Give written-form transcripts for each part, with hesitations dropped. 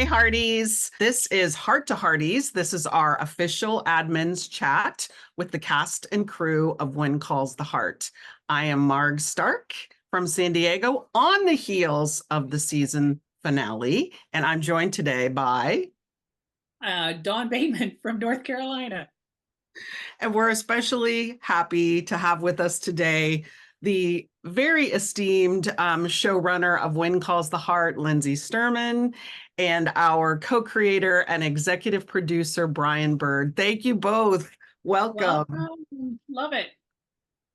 Hi, Hearties. This is Heart to Hearties. This is our official admins chat with the cast and crew of When Calls the Heart. I am Marg Stark from San Diego on the heels of the season finale, and I'm joined today by Dawn Bateman from North Carolina. And we're especially happy to have with us today the very esteemed showrunner of When Calls the Heart, Lindsay Sturman, and our co-creator and executive producer, Brian Bird. Thank you both. Welcome. Love it.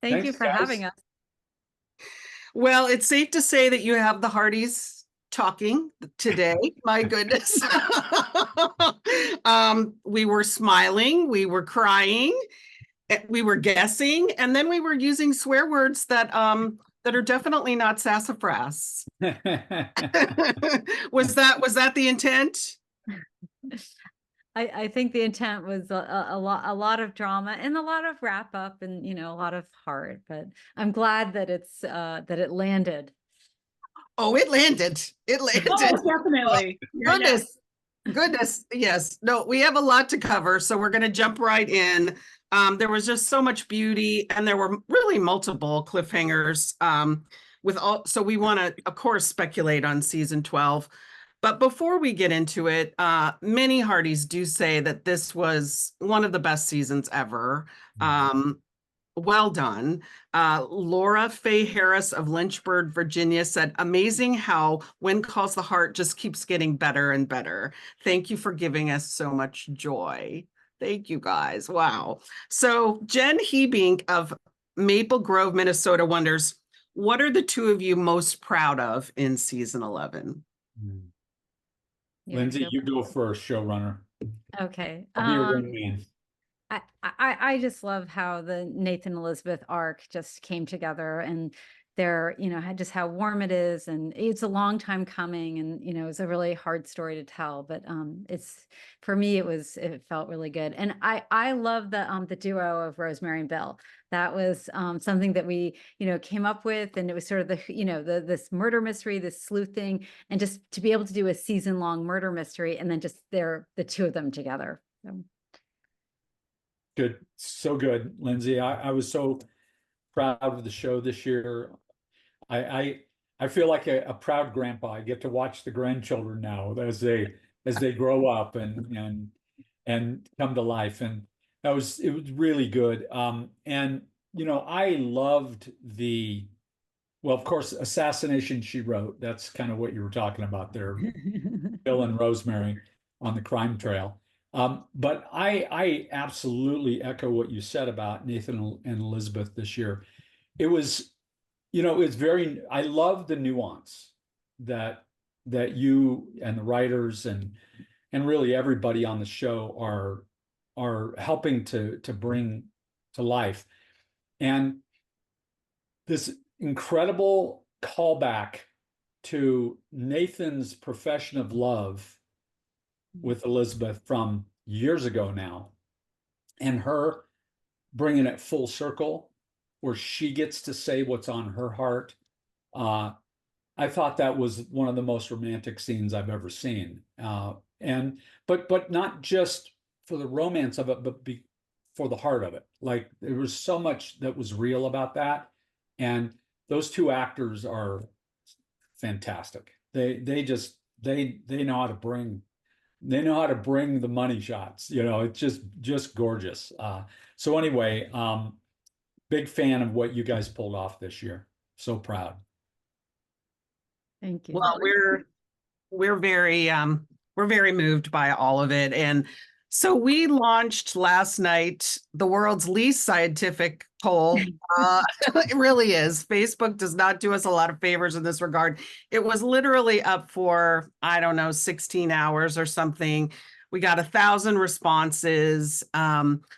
Thank you for having us. Well, it's safe to say that you have the Hearties talking today. My goodness. We were smiling, we were crying, we were guessing, and then we were using swear words that are definitely not sassafras. Was that the intent? I think the intent was a lot of drama and a lot of wrap up and a lot of heart, but I'm glad that it landed. Oh, it landed. It landed. Oh, definitely. Goodness. Yes. No, we have a lot to cover, so we're going to jump right in. There was just so much beauty, and there were really multiple cliffhangers. So we want to, of course, speculate on season 12. But before we get into it, many Hearties do say that this was one of the best seasons ever. Well done. Laura Faye Harris of Lynchburg, Virginia said, amazing how When Calls the Heart just keeps getting better and better. Thank you for giving us so much joy. Thank you, guys. Wow. So Jen Hebink of Maple Grove, Minnesota wonders, what are the two of you most proud of in season 11? Lindsay, you go first, showrunner. Okay. I'll be your wingman. I just love how the Nathan Elizabeth arc just came together, and they're, just how warm it is, and it's a long time coming, and it's a really hard story to tell, but it's, for me, it felt really good. And I love the duo of Rosemary and Bill. That was something that we came up with, and it was sort of this murder mystery, this sleuth thing, and just to be able to do a season-long murder mystery, and then just the two of them together. So. Good. So good, Lindsay. I was so proud of the show this year. I feel like a proud grandpa. I get to watch the grandchildren now as they grow up and come to life. And it was really good. And I loved well, of course, Assassination She Wrote. That's kind of what you were talking about there. Bill and Rosemary on the crime trail. But I absolutely echo what you said about Nathan and Elizabeth this year. It was, it's I love the nuance that you and the writers and really everybody on the show are helping to bring to life. And this incredible callback to Nathan's profession of love with Elizabeth from years ago now, and her bringing it full circle where she gets to say what's on her heart. I thought that was one of the most romantic scenes I've ever seen. But not just for the romance of it, but for the heart of it. Like, there was so much that was real about that. And those two actors are fantastic. They know how to bring the money shots. It's just gorgeous. So anyway, big fan of what you guys pulled off this year. So proud. Thank you. Well, we're very moved by all of it. And so we launched last night the world's least scientific poll. It really is. Facebook does not do us a lot of favors in this regard. It was literally up for, 16 hours or something. We got 1,000 responses.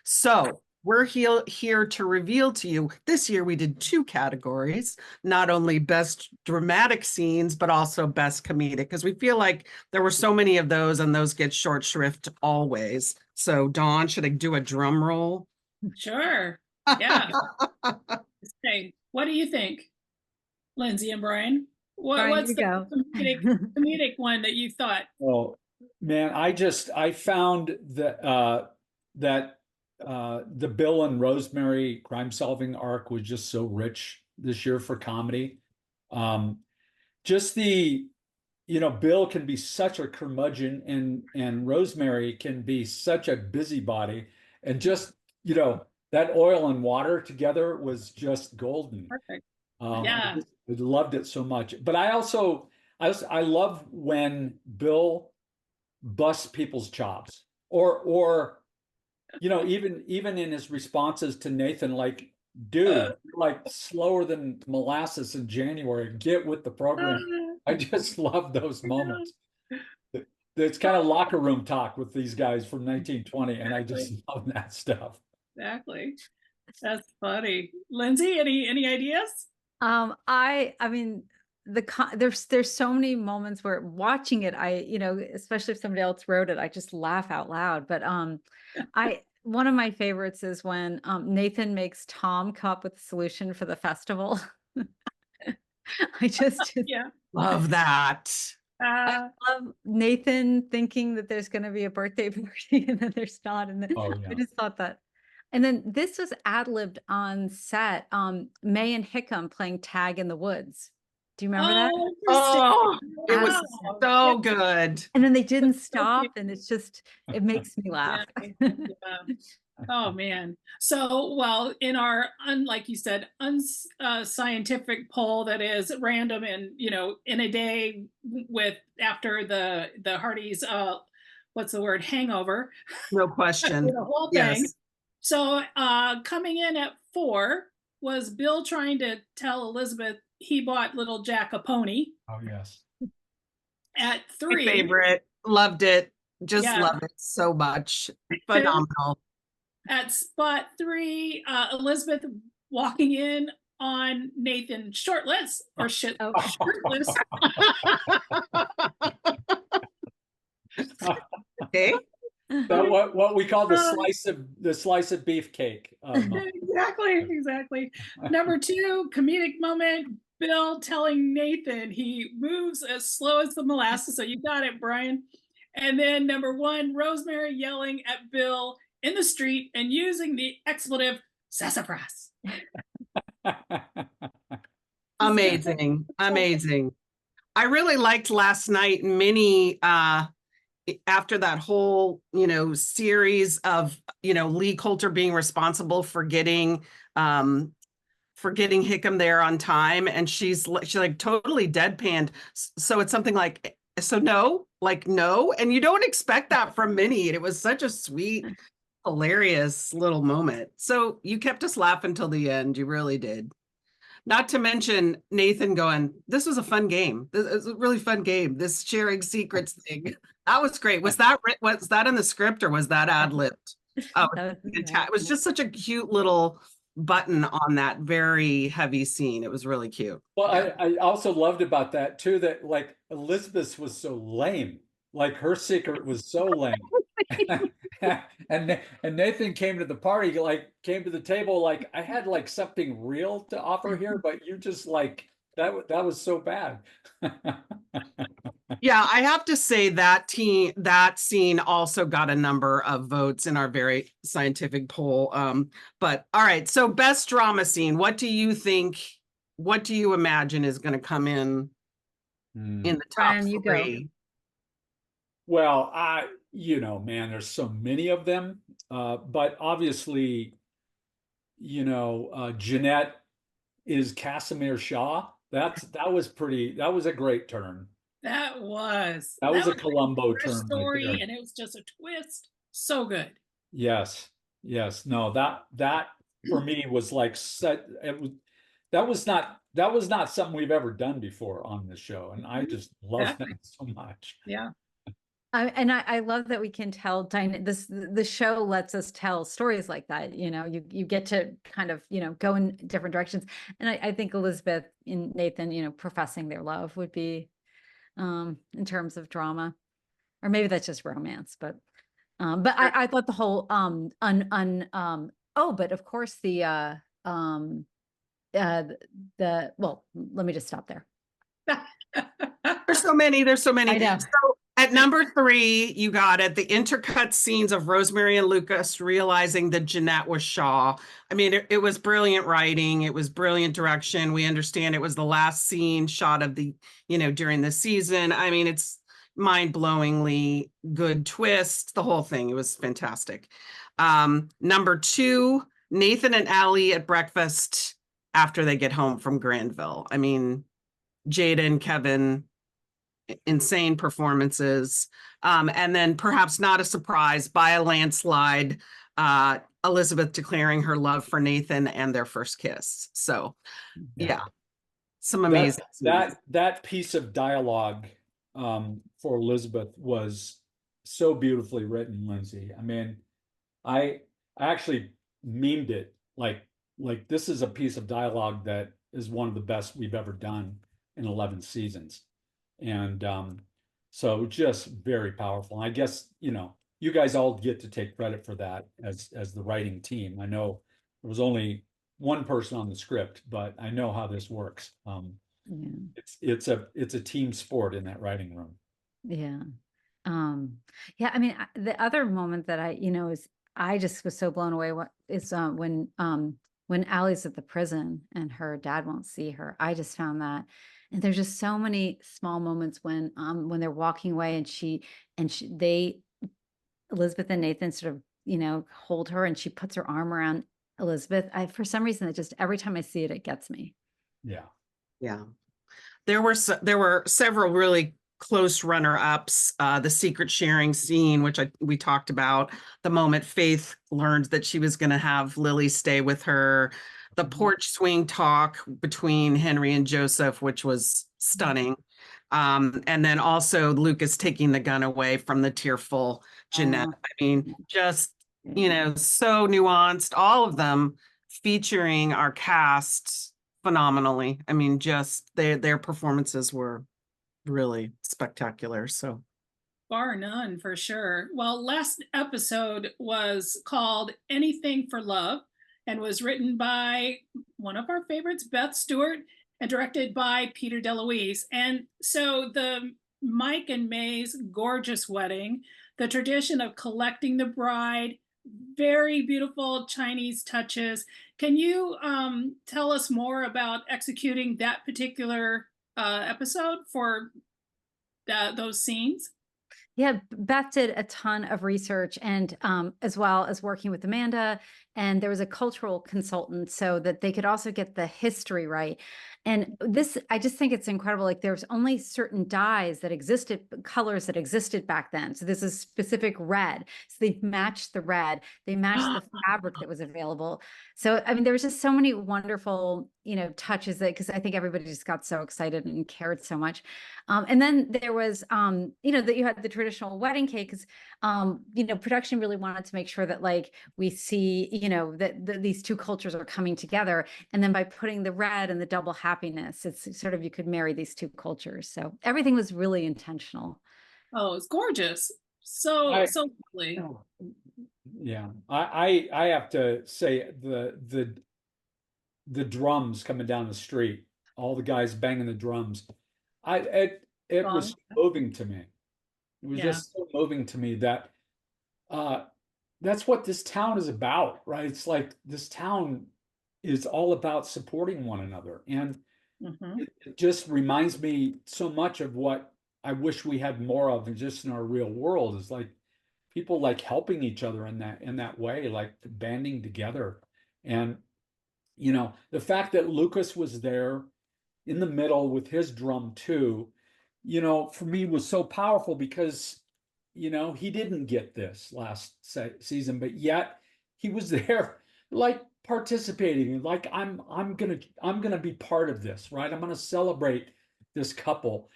So we're here to reveal to you, this year we did 2 categories, not only best dramatic scenes, but also best comedic, because we feel like there were so many of those, and those get short shrift always. So Dawn, should I do a drum roll? Sure. Yeah. Okay. What do you think, Lindsay and Brian? What's the comedic one that you thought? Well, Man, I found that the Bill and Rosemary crime solving arc was just so rich this year for comedy. Just Bill can be such a curmudgeon, and Rosemary can be such a busybody, and just, that oil and water together was just golden. Perfect. I Yeah. loved it so much. But I love when Bill busts people's chops, or even in his responses to Nathan, like, dude, you're like slower than molasses in January. Get with the program. I just love those moments. It's kind of locker room talk with these guys from 1920, and I just love that stuff. Exactly. That's funny. Lindsay, any ideas? I mean, there's so many moments where watching it, especially if somebody else wrote it, I just laugh out loud. But one of my favorites is when Nathan makes Tom come up with a solution for the festival. I just Yeah. Love that. I love Nathan thinking that there's going to be a birthday party and then there's not. And then I just thought that. And then this was ad-libbed on set. May and Hickam playing tag in the woods. Do you remember that? Oh, it was so good. And then they didn't stop, and it makes me laugh. Yeah. Oh man. So, well, in our like you said, unscientific poll that is random and in a day after the Hearties what's the word, hangover. No question. The whole thing. Yes. So coming in at 4 was Bill trying to tell Elizabeth he bought little Jack a pony. Oh yes. At 3. My favorite. Loved it. Just love it so much. Phenomenal. At spot 3, Elizabeth walking in on Nathan shirtless or shirtless. Okay. But what we call the slice of beefcake. Exactly. Number 2, comedic moment. Bill telling Nathan he moves as slow as the molasses. So you got it, Brian. And then number 1, Rosemary yelling at Bill in the street and using the expletive sassafras. Amazing. I really liked last night. Minnie, after that whole, series of, Lee Coulter being responsible for getting Hickam there on time, and she's like totally deadpanned. So it's something like, so no, like no, and you don't expect that from Minnie. It was such a sweet, hilarious little moment. So you kept us laughing till the end. You really did. Not to mention Nathan going, this was a fun game. This is a really fun game. This sharing secrets thing. That was great. Was that in the script or was that ad-libbed? Oh, it was just such a cute little button on that very heavy scene. It was really cute. Well, I also loved about that too, that like Elizabeth was so lame. Like her secret was so lame. and Nathan came to the party, came to the table like, I had like something real to offer here, but you just like that was so bad. Yeah, I have to say that scene also got a number of votes in our very scientific poll. But all right, so best drama scene. What do you think? What do you imagine is going to come in the top 3? Well, man, there's so many of them. But obviously, Jeanette is Casimir Shaw. That was a great turn. That was a Columbo turn story, right there. and it was just a twist. So good. Yes. No, that for me was like that was not something we've ever done before on this show, and I just love that so much. Yeah. I love that we can tell the show lets us tell stories like that. You get to kind of, go in different directions. And I think Elizabeth and Nathan, professing their love would be, in terms of drama, or maybe that's just romance, but I thought the whole, but of course well, let me just stop there. There's so many. I know. So At number 3, you got it. The intercut scenes of Rosemary and Lucas realizing that Jeanette was Shaw. I mean, it was brilliant writing. It was brilliant direction. We understand it was the last scene shot of the, during the season. I mean, it's mind-blowingly good twist, the whole thing. It was fantastic. Number 2, Nathan and Allie at breakfast after they get home from Granville. I mean, Jada and Kevin, insane performances. And then perhaps not a surprise, by a landslide, Elizabeth declaring her love for Nathan and their first kiss. So yeah, some amazing that piece of dialogue for Elizabeth was so beautifully written, Lindsay. I mean, I actually memed it like this is a piece of dialogue that is one of the best we've ever done in 11 seasons. And so just very powerful. And I guess, you guys all get to take credit for that as the writing team. I know there was only one person on the script, but I know how this works. It's a team sport in that writing room. Yeah. Yeah, I mean, the other moment that I just was so blown away is when Allie's at the prison and her dad won't see her. I just found that. And there's just so many small moments when they're walking away and Elizabeth and Nathan sort of, hold her and she puts her arm around Elizabeth. For some reason, every time I see it, it gets me. Yeah. Yeah. There were several really close runner-ups. The secret sharing scene, which we talked about, the moment Faith learned that she was going to have Lily stay with her, the porch swing talk between Henry and Joseph, which was stunning. And then also Lucas taking the gun away from the tearful Jeanette. I mean, just, so nuanced, all of them featuring our cast phenomenally. I mean, just their performances were really spectacular. So bar none, for sure. Well, last episode was called Anything for Love and was written by one of our favorites, Beth Stewart, and directed by Peter DeLuise. And so the Mike and May's gorgeous wedding, the tradition of collecting the bride, very beautiful Chinese touches. Can you tell us more about executing that particular episode for those scenes? Yeah, Beth did a ton of research and as well as working with Amanda, and there was a cultural consultant so that they could also get the history right. And this, I just think it's incredible. Like there's only certain dyes that existed, colors that existed back then. So this is specific red. So they matched the red, they matched the fabric that was available. So, I mean, there was just so many wonderful, touches because I think everybody just got so excited and cared so much. And then there was, that you had the traditional wedding cake because, production really wanted to make sure that like we see, that these two cultures are coming together. And then by putting the red and the double happiness, it's sort of, you could marry these two cultures. So everything was really intentional. Oh, it's gorgeous. So lovely. Yeah. I have to say the drums coming down the street, all the guys banging the drums. It was moving to me. It was just so moving to me that that's what this town is about, right? It's like this town is all about supporting one another. And it just reminds me so much of what I wish we had more of just in our real world, is like people like helping each other in that way, like banding together. And the fact that Lucas was there in the middle with his drum too, for me was so powerful because, he didn't get this last season, but yet he was there, like participating, like I'm gonna be part of this, right? I'm gonna celebrate this couple,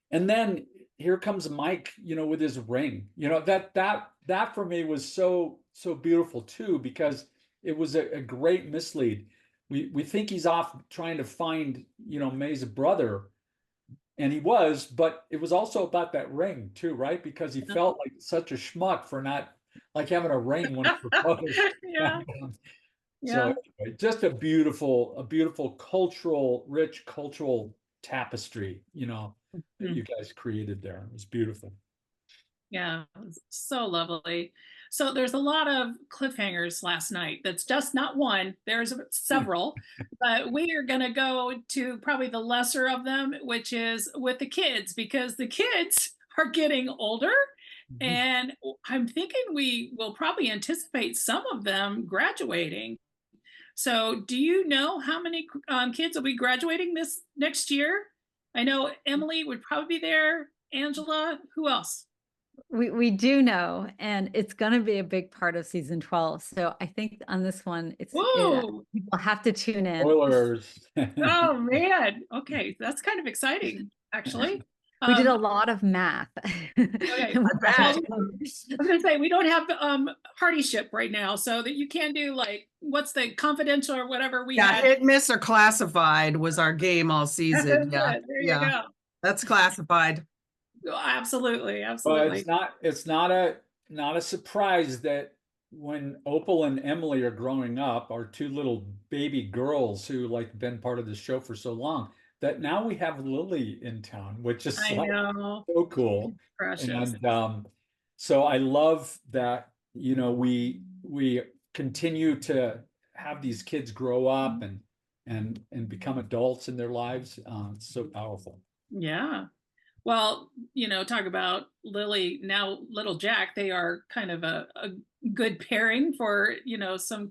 and then here comes Mike, with his ring. That for me was so beautiful too, because it was a great mislead. We think he's off trying to find, May's brother, and he was, but it was also about that ring too, right? Because he felt like such a schmuck for not like having a ring when he proposed. So anyway, just a beautiful rich cultural tapestry, that you guys created there. It was beautiful. Yeah, it was so lovely. So there's a lot of cliffhangers last night. That's just not one. There's several, but we are going to go to probably the lesser of them, which is with the kids, because the kids are getting older. And I'm thinking we will probably anticipate some of them graduating. So, do you know how many kids will be graduating this next year? I know Emily would probably be there. Angela, who else? We do know, and it's going to be a big part of season 12. So I think on this one, Whoa! people have to tune in. Spoilers. Oh man. Okay, that's kind of exciting, actually. We did a Um, lot of math. okay. I bet. Well, I was gonna say we don't have Hearty ship right now, so that you can do like what's the confidential or whatever we Yeah, had. hit, miss, or classified was our game all season. That's Yeah, it. There you yeah, go. that's classified. Absolutely, But absolutely. it's not a surprise that when Opal and Emily are growing up, our two little baby girls who like been part of the show for so long, that now we have Lily in town, which is I like know. so cool. Precious. And so I love that, you know, we continue to have these kids grow up and become adults in their lives. It's so powerful. Yeah. Well, talk about Lily, now little Jack, they are kind of a good pairing for, some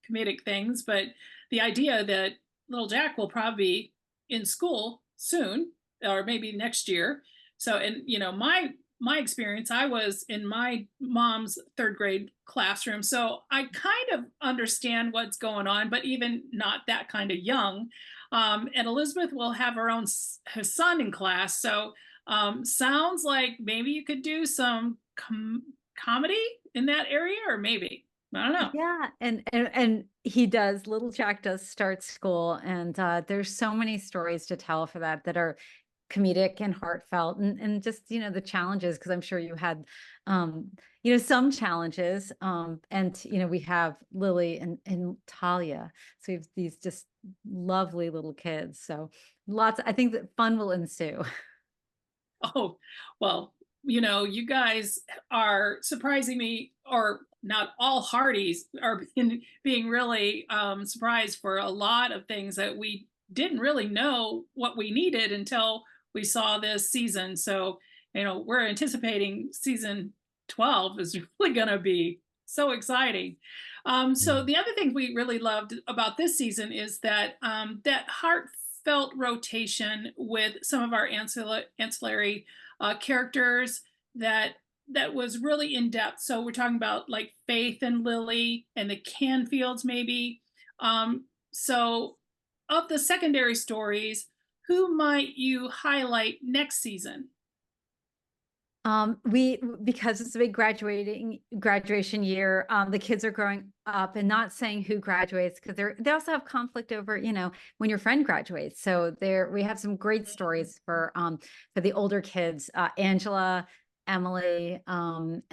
comedic things. But the idea that little Jack will probably be in school soon, or maybe next year. So, and, my experience, I was in my mom's third grade classroom. So I kind of understand what's going on, but even not that kind of young. And Elizabeth will have her son in class. So sounds like maybe you could do some comedy in that area, or maybe I don't know. Yeah, and he does. Little Jack does start school, and there's so many stories to tell for that are comedic and heartfelt, and just the challenges, because I'm sure you had some challenges, and we have Lily and Talia, so we have these just lovely little kids. So lots. I think that fun will ensue. Oh, well, you guys are surprising me, or not all Hearties are being really surprised for a lot of things that we didn't really know what we needed until we saw this season. So, we're anticipating season 12 is really going to be so exciting. So the other thing we really loved about this season is that that heartfelt rotation with some of our ancillary characters that was really in depth. So we're talking about like Faith and Lily and the Canfields, maybe. So of the secondary stories, who might you highlight next season? Because it's a big graduation year, the kids are growing up and not saying who graduates, because they also have conflict over, when your friend graduates. So we have some great stories for the older kids, Angela, Emily, and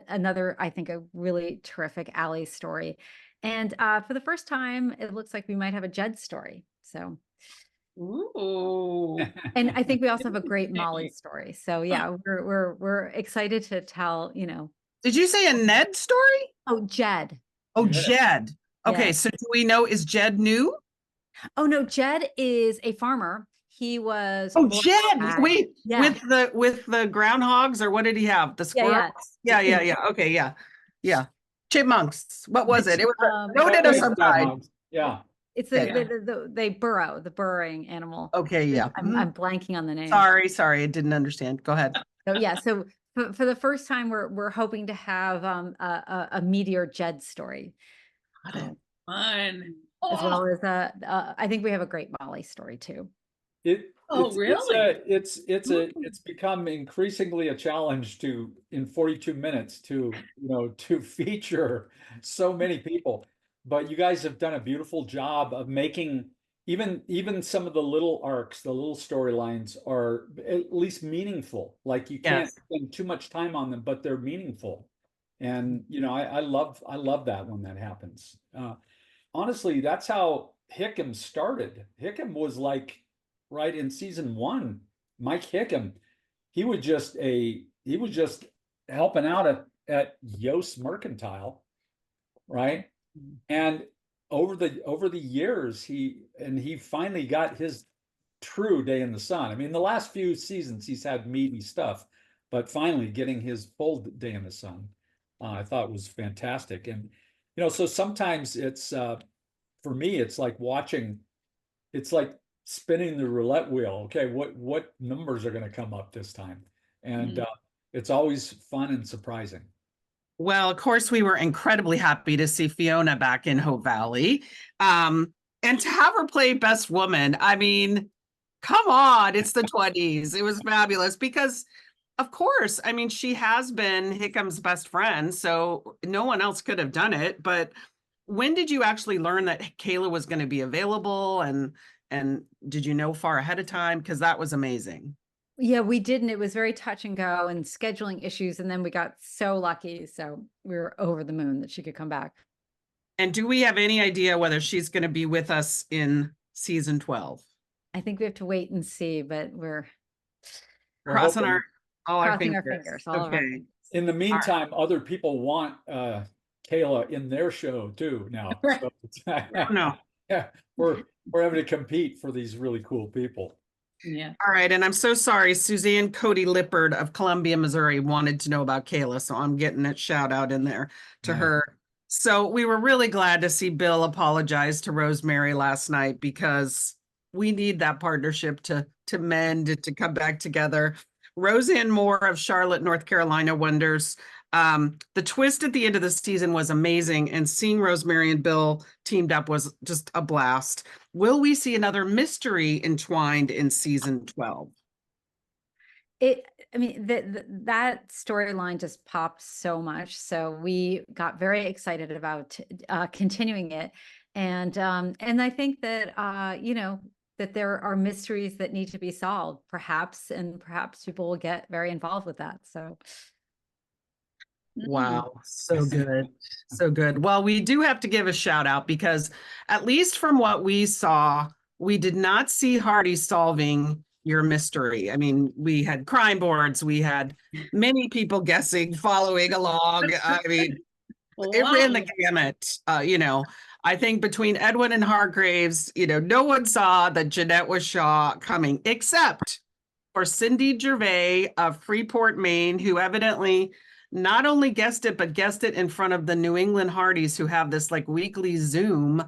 another, I think, a really terrific Allie story. And for the first time, it looks like we might have a Jed story. So Ooh. and I think we also have a great Molly story. So yeah, we're excited to tell, Did you say a Ned story? Oh, Jed. Oh, Yeah. Jed. Okay, Yeah. so do we know, is Jed new? Oh no, Jed is a farmer. He was Oh, born Jed. ag. Wait, Yeah. with the groundhogs, or what did he have? The squirrels? Yeah. Okay, yeah. Chipmunks. What was it? It was noted as a guide. Yeah. It's Yeah. they burrow, the burrowing animal. Okay, yeah. I'm blanking on the name. Sorry, I didn't understand. Go ahead. So yeah, so for the first time, we're hoping to have a Meteor Jed story. Fun. As well as I think we have a great Molly story too. Really? It's become increasingly a challenge in 42 minutes to feature so many people. But you guys have done a beautiful job of making even some of the little arcs, the little storylines are at least meaningful. Like you can't spend too much time on them, but they're meaningful. And I love that when that happens. Honestly, that's how Hickam started. Hickam was like right in season 1. Mike Hickam, he was just helping out at Yost Mercantile, right? And over the years, he finally got his true day in the sun. I mean, the last few seasons he's had meaty stuff, but finally getting his full day in the sun, I thought was fantastic. And so sometimes it's for me, it's like it's like spinning the roulette wheel. Okay, what numbers are going to come up this time? And it's always fun and surprising. Well, of course, we were incredibly happy to see Fiona back in Hope Valley. And to have her play Best Woman, I mean, come on, it's the 20s. It was fabulous because, of course, I mean, she has been Hickham's best friend, so no one else could have done it. But when did you actually learn that Kayla was going to be available? And did you know far ahead of time? Because that was amazing. Yeah, we didn't. It was very touch and go and scheduling issues. And then we got so lucky. So we were over the moon that she could come back. And do we have any idea whether she's going to be with us in season 12? I think we have to wait and see, but we're Crossing all our crossing our fingers. fingers. All of our Okay. fingers. In the meantime, other people want Kayla in their show too now. Right. So No. yeah, we're having to compete for these really cool people. Yeah. All right. And I'm so sorry. Suzanne Cody Lippard of Columbia, Missouri wanted to know about Kayla. So I'm getting a shout out in there to Yeah. her. So we were really glad to see Bill apologize to Rosemary last night because we need that partnership to mend, to come back together. Roseanne Moore of Charlotte, North Carolina wonders, the twist at the end of the season was amazing, and seeing Rosemary and Bill teamed up was just a blast. Will we see another mystery entwined in season 12? I mean, that storyline just popped so much. So we got very excited about continuing it. And I think that, that there are mysteries that need to be solved, perhaps, and perhaps people will get very involved with that. So. Wow, so good. So good. Well, we do have to give a shout out because at least from what we saw, we did not see Hearties solving your mystery. I mean, we had crime boards, we had many people guessing, following along. I mean, it ran the gamut. I think between Edwin and Hargraves, no one saw that Jeanette was Shaw coming, except for Cindy Gervais of Freeport, Maine, who evidently not only guessed it, but guessed it in front of the New England Hearties, who have this like weekly Zoom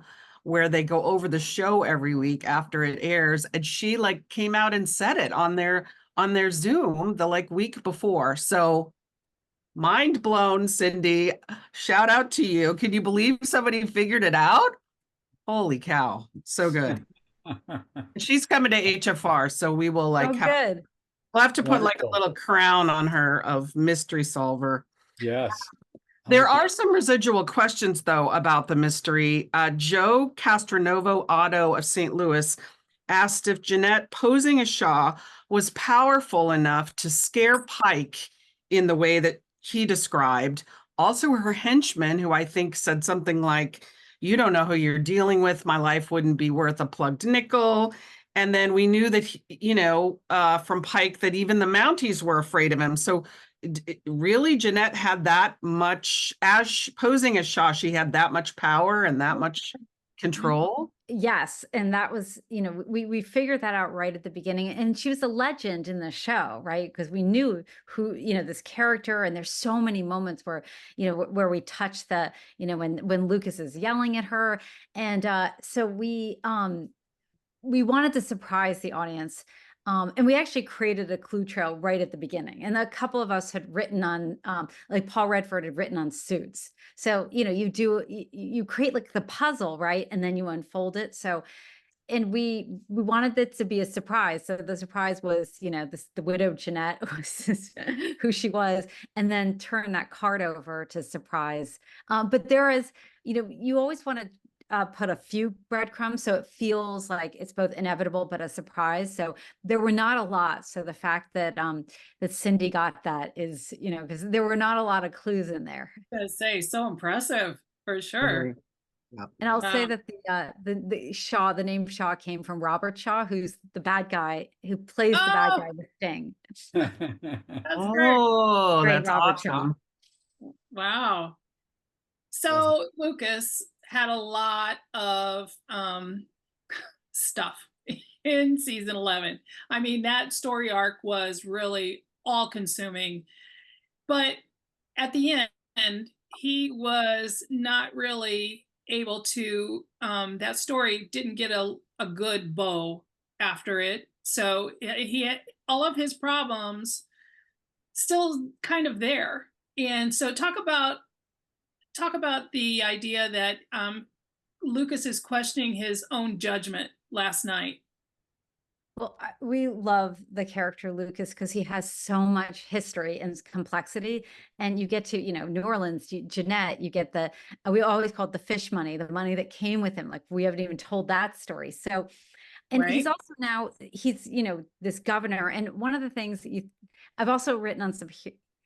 where they go over the show every week after it airs. And she like came out and said it on their Zoom the like week before. So mind blown, Cindy. Shout out to you. Can you believe somebody figured it out? Holy cow. So good. She's coming to HFR, so we will like good. we'll have to put like a Wonderful. little crown on her of mystery solver. Yes. There are some residual questions though about the mystery. Joe Castronovo Otto of St. Louis asked if Jeanette posing as Shaw was powerful enough to scare Pike in the way that he described. Also her henchman, who I think said something like, "You don't know who you're dealing with. My life wouldn't be worth a plugged nickel." And then we knew that, from Pike, that even the Mounties were afraid of him. So really, Jeanette had that much, posing as Shaw, she had that much power and that much control. Yes, and that was, we figured that out right at the beginning, and she was a legend in the show, right? Because we knew who, this character, and there's so many moments where, where we touch the, when Lucas is yelling at her, and so we wanted to surprise the audience. And we actually created a clue trail right at the beginning. And a couple of us had written on, like Paul Redford had written on Suits. So, you create like the puzzle, right? And then you unfold it. So, and we wanted it to be a surprise. So the surprise was, the widow Jeanette, who she was, and then turn that card over to surprise. But there is, you always want to put a few breadcrumbs so it feels like it's both inevitable but a surprise. So there were not a lot. So the fact that that Cindy got that is, because there were not a lot of clues in there. I was gonna say, so impressive for sure. And I'll say Wow. that the Shaw, the name Shaw came from Robert Shaw, who's the bad guy who plays the bad Oh, guy with Sting. that's great. Oh, Great that's Robert Shaw. awesome. Wow. So Lucas had a lot of stuff in season 11. I mean, that story arc was really all consuming, but at the end, he was not really able to, that story didn't get a good bow after it. So he had all of his problems still kind of there. And so talk about the idea that Lucas is questioning his own judgment last night. Well, we love the character Lucas because he has so much history and complexity. And you get to, New Orleans, Jeanette, you get we always call it the fish money, the money that came with him. Like we haven't even told that story. So, and Right. he's also now, he's, this governor. And one of the things I've also written on some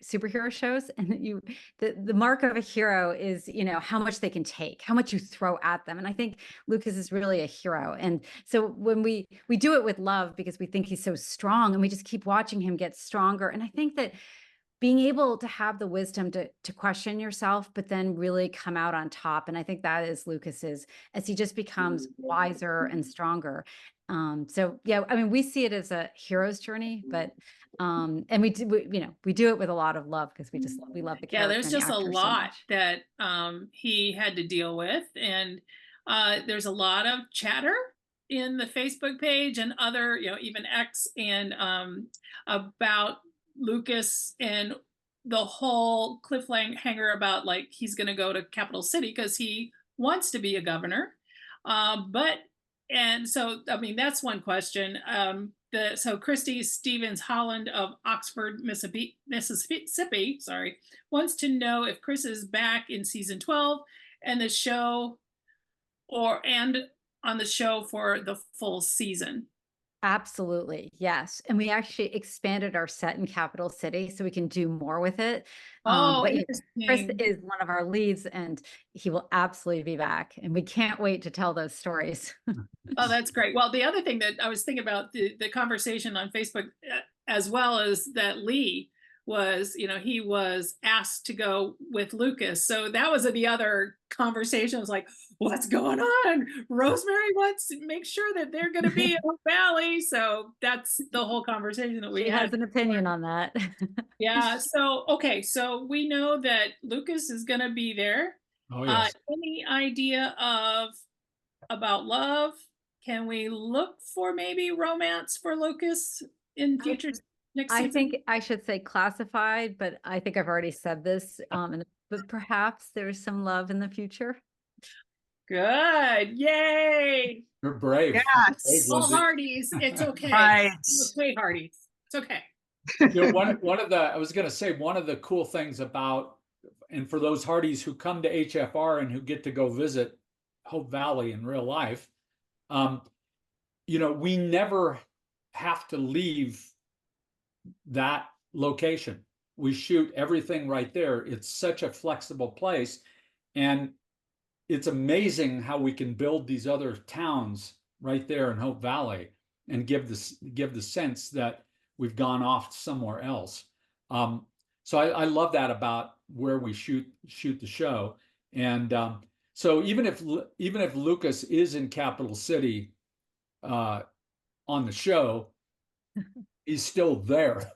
superhero shows, and the mark of a hero is how much they can take, how much you throw at them. And I think Lucas is really a hero. And so when we do it with love because we think he's so strong, and we just keep watching him get stronger. And I think that being able to have the wisdom to question yourself, but then really come out on top. And I think that is Lucas's, as he just becomes wiser and stronger. So yeah, I mean, we see it as a hero's journey, but and we do it with a lot of love because we love the character. Yeah, there's and the just a actor so lot much. that he had to deal with, and there's a lot of chatter in the Facebook page and other, even X, and about Lucas and the whole cliffhanger about like he's going to go to Capital City because he wants to be a governor. And so I mean that's one question. So Christy Stevens Holland of Oxford, Mississippi, sorry, wants to know if Chris is back in season 12 and the show and on the show for the full season. Absolutely. Yes. And we actually expanded our set in Capital City so we can do more with it. Oh, But Chris interesting. is one of our leads and he will absolutely be back. And we can't wait to tell those stories. Oh, that's great. Well, the other thing that I was thinking about the conversation on Facebook, as well as that Lee was, he was asked to go with Lucas. So that was the other conversation. I was like, what's going on? Rosemary wants to make sure that they're going to be in Hope Valley. So that's the whole conversation that we She had. has an opinion on that. Yeah. So, okay. So we know that Lucas is going to be there. Oh, yes. Any idea about love? Can we look for maybe romance for Lucas in future next season? I think I should say classified, but I think I've already said this. But perhaps there's some love in the future. Good. Yay. You're brave. Yes. All Hearties. It's okay. Right. Wait, Hearties. It's okay. I was going to say, one of the cool things about, and for those Hearties who come to HFR and who get to go visit Hope Valley in real life, we never have to leave that location. We shoot everything right there. It's such a flexible place. And it's amazing how we can build these other towns right there in Hope Valley and give the sense that we've gone off somewhere else. So I love that about where we shoot the show. And so even if Lucas is in Capital City on the show, he's still there.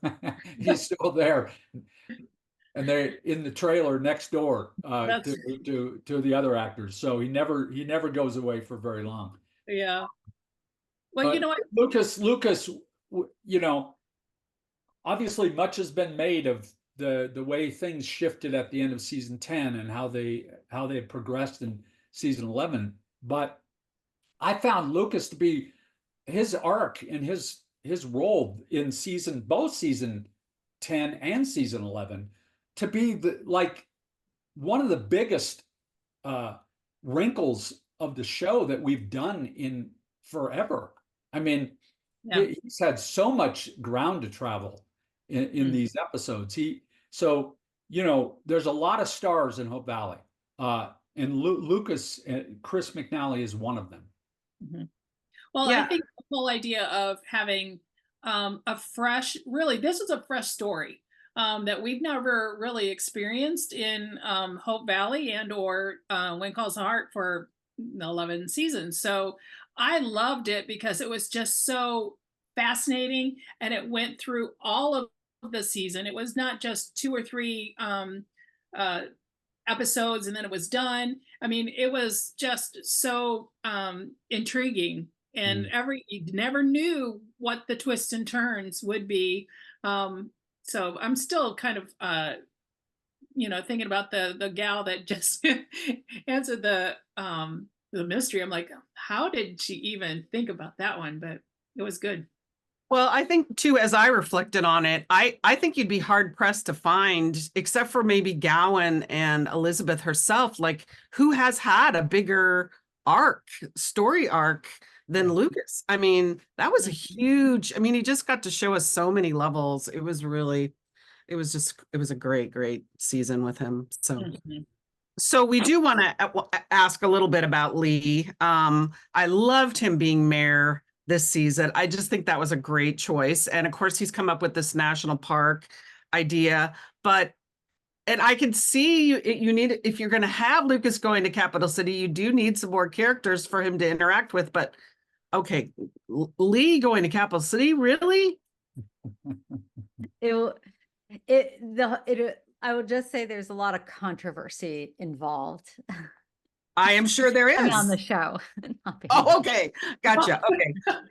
He's still there. And they're in the trailer next door to the other actors. So he never goes away for very long. Yeah. Well, but you know what? Lucas, obviously much has been made of the way things shifted at the end of season 10 and how they progressed in season 11. But I found Lucas to be his arc and his role in both season 10 and season 11 to be one of the biggest wrinkles of the show that we've done in forever. I mean, Yeah. he's had so much ground to travel in these episodes. There's a lot of stars in Hope Valley. And Lucas, Chris McNally is one of them. Mhm. Well, I Yeah. think the whole idea of having a fresh, really, this is a fresh story that we've never really experienced in Hope Valley and or When Calls the Heart for 11 seasons. So I loved it because it was just so fascinating, and it went through all of the season. It was not just 2 or 3 uh, episodes and then it was done. I mean, it was just so intriguing, and you never knew what the twists and turns would be. So I'm still kind of thinking about the gal that just answered the mystery. I'm like, how did she even think about that one? But it was good. Well, I think too, as I reflected on it, I think you'd be hard pressed to find, except for maybe Gowan and Elizabeth herself, like who has had a bigger story arc than Lucas. I mean, that was a huge, I mean, he just got to show us so many levels. It was a great season with him. So we do want to ask a little bit about Lee. I loved him being mayor this season. I just think that was a great choice. And of course, he's come up with this national park idea. And I can see you need, if you're going to have Lucas going to Capital City, you do need some more characters for him to interact with. But okay, Lee going to Capital City, really? I would just say there's a lot of controversy involved. I am sure there is. On the show. Oh, okay. Gotcha.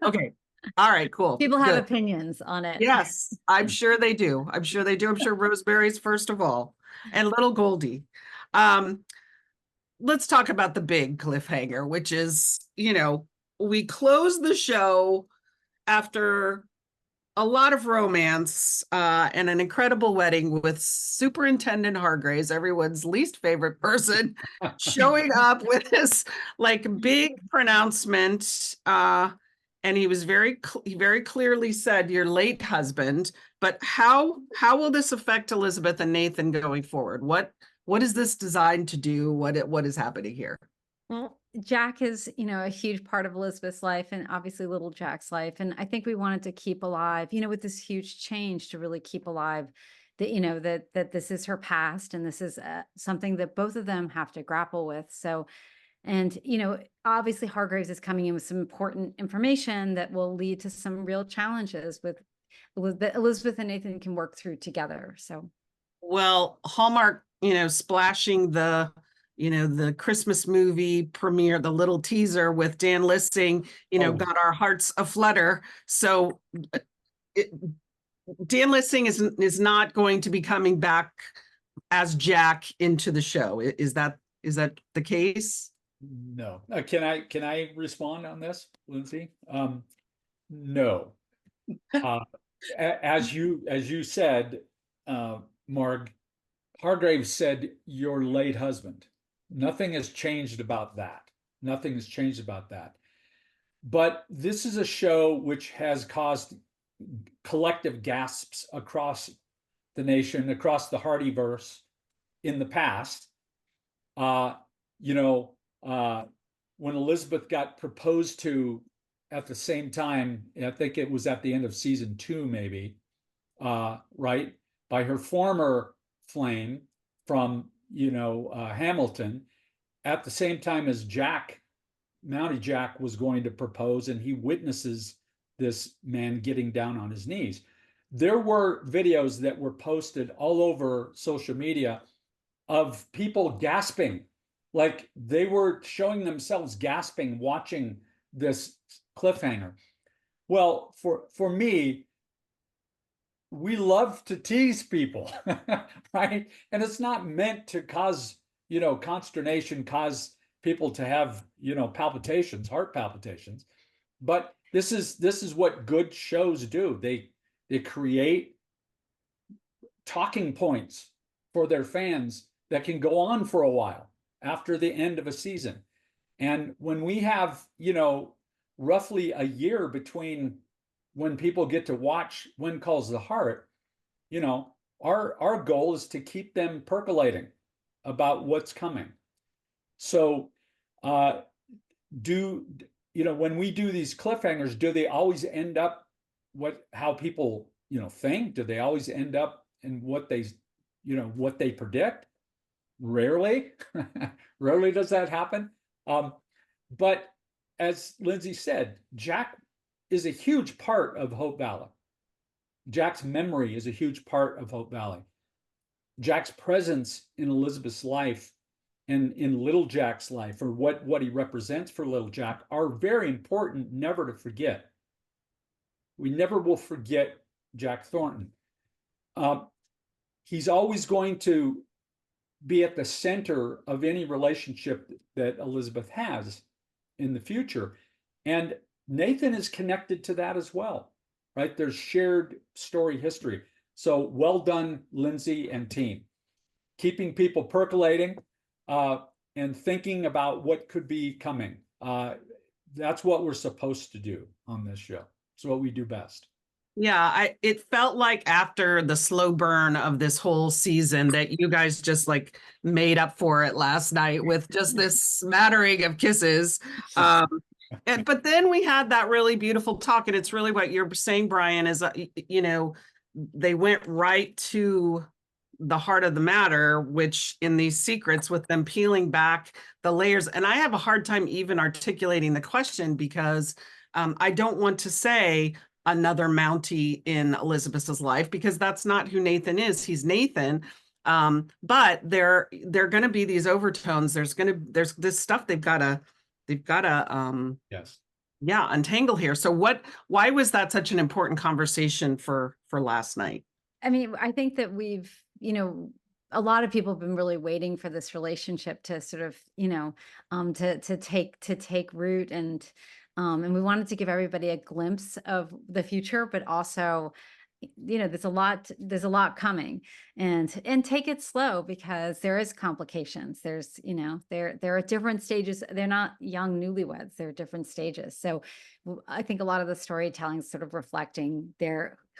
Okay. All right, cool. People have opinions on it. Yes, I'm sure they do. I'm sure Rosemary's first of all, and little Goldie. Let's talk about the big cliffhanger, which is, we close the show after a lot of romance and an incredible wedding with Superintendent Hargraves, everyone's least favorite person, showing up with this like big pronouncement. And he was he very clearly said, "Your late husband." But how will this affect Elizabeth and Nathan going forward? What is this designed to do? What is happening here? Well, Jack is, a huge part of Elizabeth's life and obviously little Jack's life. And I think we wanted to keep alive, with this huge change, to really keep alive that, that this is her past and this is something that both of them have to grapple with. So, and, obviously Hargraves is coming in with some important information that will lead to some real challenges that Elizabeth and Nathan can work through together. So, well, Hallmark, splashing the Christmas movie premiere, the little teaser with Dan Lissing, got our hearts aflutter. So Dan Lissing is not going to be coming back as Jack into the show. Is that the case? No. Can I respond on this, Lindsay? No. As you said, Marg, Hargraves said, "Your late husband." Nothing has changed about that. Nothing has changed about that. But this is a show which has caused collective gasps across the nation, across the Hardyverse in the past. When Elizabeth got proposed to at the same time, I think it was at the end of season 2, maybe, right, by her former flame from Hamilton, at the same time as Mountie Jack was going to propose, and he witnesses this man getting down on his knees. There were videos that were posted all over social media of people gasping, like they were showing themselves gasping watching this cliffhanger. Well, for me, we love to tease people, right? And it's not meant to cause, consternation, cause people to have, palpitations, heart palpitations. But this is what good shows do. They create talking points for their fans that can go on for a while after the end of a season. And when we have, roughly a year between when people get to watch When Calls the Heart, our goal is to keep them percolating about what's coming. So, when we do these cliffhangers, do they always end up how people, think? Do they always end up in what they predict? Rarely. Rarely does that happen. But as Lindsay said, Jack is a huge part of Hope Valley. Jack's memory is a huge part of Hope Valley. Jack's presence in Elizabeth's life and in little Jack's life, or what he represents for little Jack, are very important, never to forget. We never will forget Jack Thornton. He's always going to be at the center of any relationship that Elizabeth has in the future. And Nathan is connected to that as well, right? There's shared story history. So well done, Lindsay and team. Keeping people percolating and thinking about what could be coming. That's what we're supposed to do on this show. It's what we do best. Yeah, it felt like after the slow burn of this whole season that you guys just like made up for it last night with just this smattering of kisses. But then we had that really beautiful talk, and it's really what you're saying, Brian, is they went right to the heart of the matter, which in these secrets, with them peeling back the layers. And I have a hard time even articulating the question because I don't want to say another Mountie in Elizabeth's life, because that's not who Nathan is. He's Nathan. But there are going to be these overtones. There's this stuff they've got to yes. Yeah, untangle here. So why was that such an important conversation for last night? I mean, I think that we've, a lot of people have been really waiting for this relationship to sort of, to take root, and we wanted to give everybody a glimpse of the future, but also, there's a lot coming, and take it slow, because there is complications. There's, there are different stages. They're not young newlyweds. They're different stages. So I think a lot of the storytelling is sort of reflecting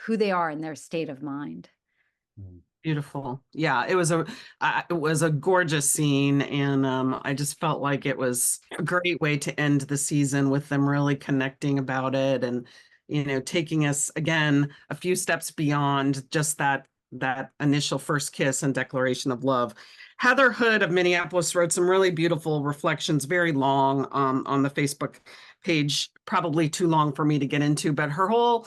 who they are and their state of mind. Beautiful. Yeah, it was a gorgeous scene, and I just felt like it was a great way to end the season with them really connecting about it, and taking us again a few steps beyond just that initial first kiss and declaration of love. Heather Hood of Minneapolis wrote some really beautiful reflections, very long, on the Facebook page, probably too long for me to get into, but her whole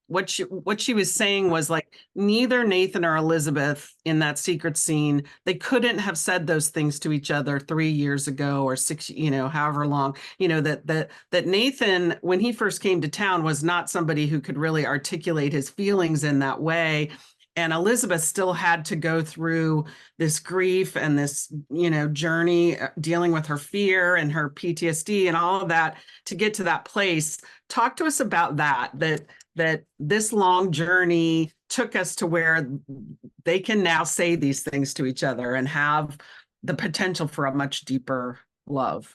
what she was saying was like, neither Nathan or Elizabeth in that secret scene, they couldn't have said those things to each other 3 years ago or 6, however long, that Nathan, when he first came to town, was not somebody who could really articulate his feelings in that way. And Elizabeth still had to go through this grief and this, journey dealing with her fear and her PTSD and all of that to get to that place. Talk to us about that this long journey took us to where they can now say these things to each other and have the potential for a much deeper love.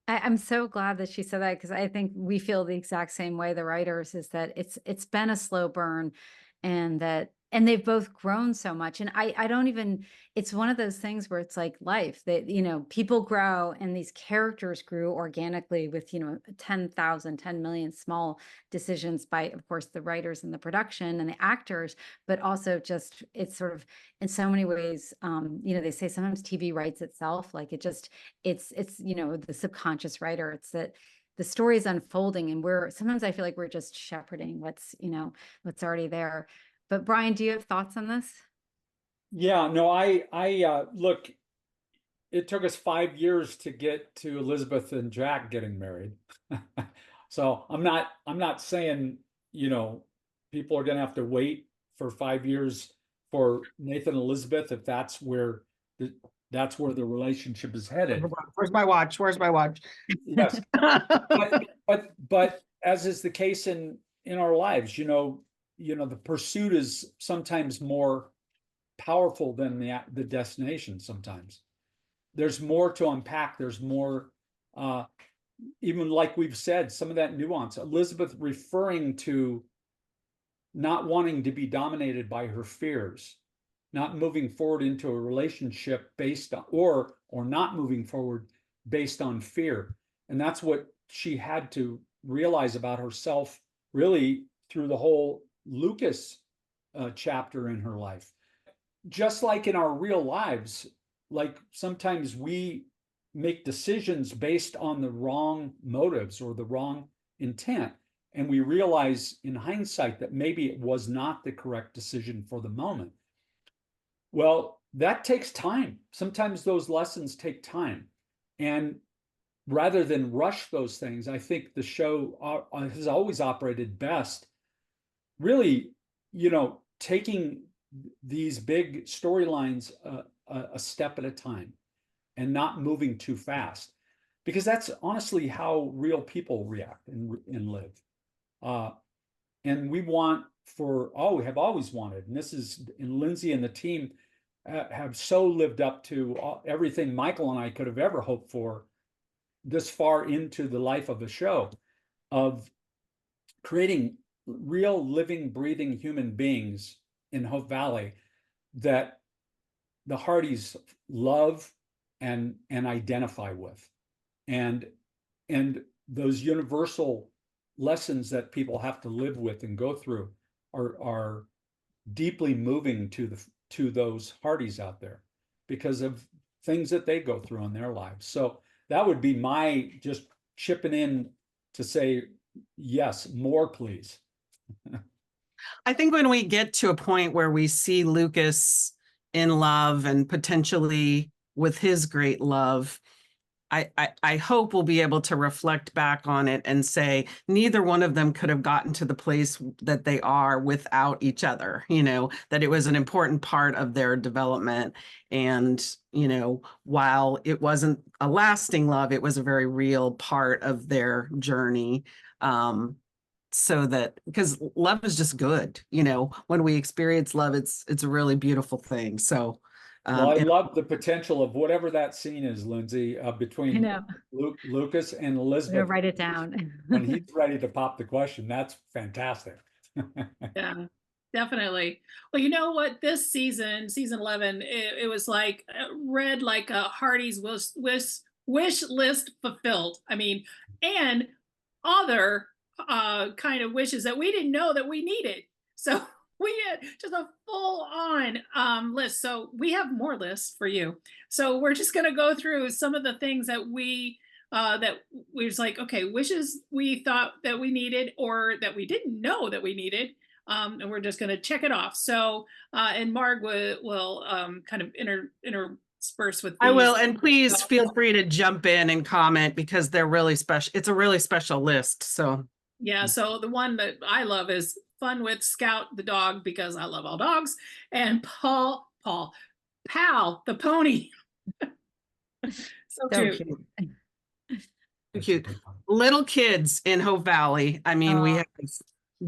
I'm so glad that she said that, because I think we feel the exact same way, the writers, is that it's been a slow burn, and they've both grown so much. And I don't even, it's one of those things where it's like life that, people grow, and these characters grew organically with, 10 million small decisions by, of course, the writers and the production and the actors, but also just, it's sort of in so many ways, they say sometimes TV writes itself. Like it's the subconscious writer. It's that the story is unfolding, and sometimes I feel like we're just shepherding what's already there. But Brian, do you have thoughts on this? Yeah, no, I look, it took us 5 years to get to Elizabeth and Jack getting married. So I'm not saying, people are going to have to wait for 5 years for Nathan and Elizabeth, if that's where the relationship is headed. Where's my watch? Yes. but as is the case in our lives, the pursuit is sometimes more powerful than the destination. Sometimes there's more to unpack. There's more, even like we've said, some of that nuance. Elizabeth referring to not wanting to be dominated by her fears, not moving forward into a relationship based on, or not moving forward based on fear. And that's what she had to realize about herself, really, through the whole Lucas chapter in her life. Just like in our real lives, like sometimes we make decisions based on the wrong motives or the wrong intent. And we realize in hindsight that maybe it was not the correct decision for the moment. Well, that takes time. Sometimes those lessons take time. And rather than rush those things, I think the show has always operated best, really, taking these big storylines a step at a time and not moving too fast, because that's honestly how real people react and live. And we have always wanted, and Lindsay and the team have so lived up to everything Michael and I could have ever hoped for this far into the life of a show, of creating real living, breathing human beings in Hope Valley that the Hearties love and identify with. And those universal lessons that people have to live with and go through are deeply moving to those Hearties out there because of things that they go through in their lives. So that would be my just chipping in to say, yes, more please. I think when we get to a point where we see Lucas in love and potentially with his great love, I hope we'll be able to reflect back on it and say neither one of them could have gotten to the place that they are without each other, that it was an important part of their development. And, while it wasn't a lasting love, it was a very real part of their journey. So that, because love is just good, when we experience love, it's a really beautiful thing. So well, I love the potential of whatever that scene is, Lindsay, between Lucas and Elizabeth. I'm gonna write it down. When he's ready to pop the question, that's fantastic. Yeah, definitely. Well, you know what? This season 11, it was like read like a Hearties wish list fulfilled. I mean, and other kind of wishes that we didn't know that we needed. So we had just a full on list. So we have more lists for you. So we're just going to go through some of the things that we was like, okay, wishes we thought that we needed or that we didn't know that we needed. And we're just going to check it off. So, and Marg will kind of intersperse with these. I will, and please feel free to jump in and comment because they're really special. It's a really special list. So yeah, so the one that I love is fun with Scout the dog because I love all dogs, and Pal the pony. So cute. Cute. Little kids in Hope Valley. I mean, we have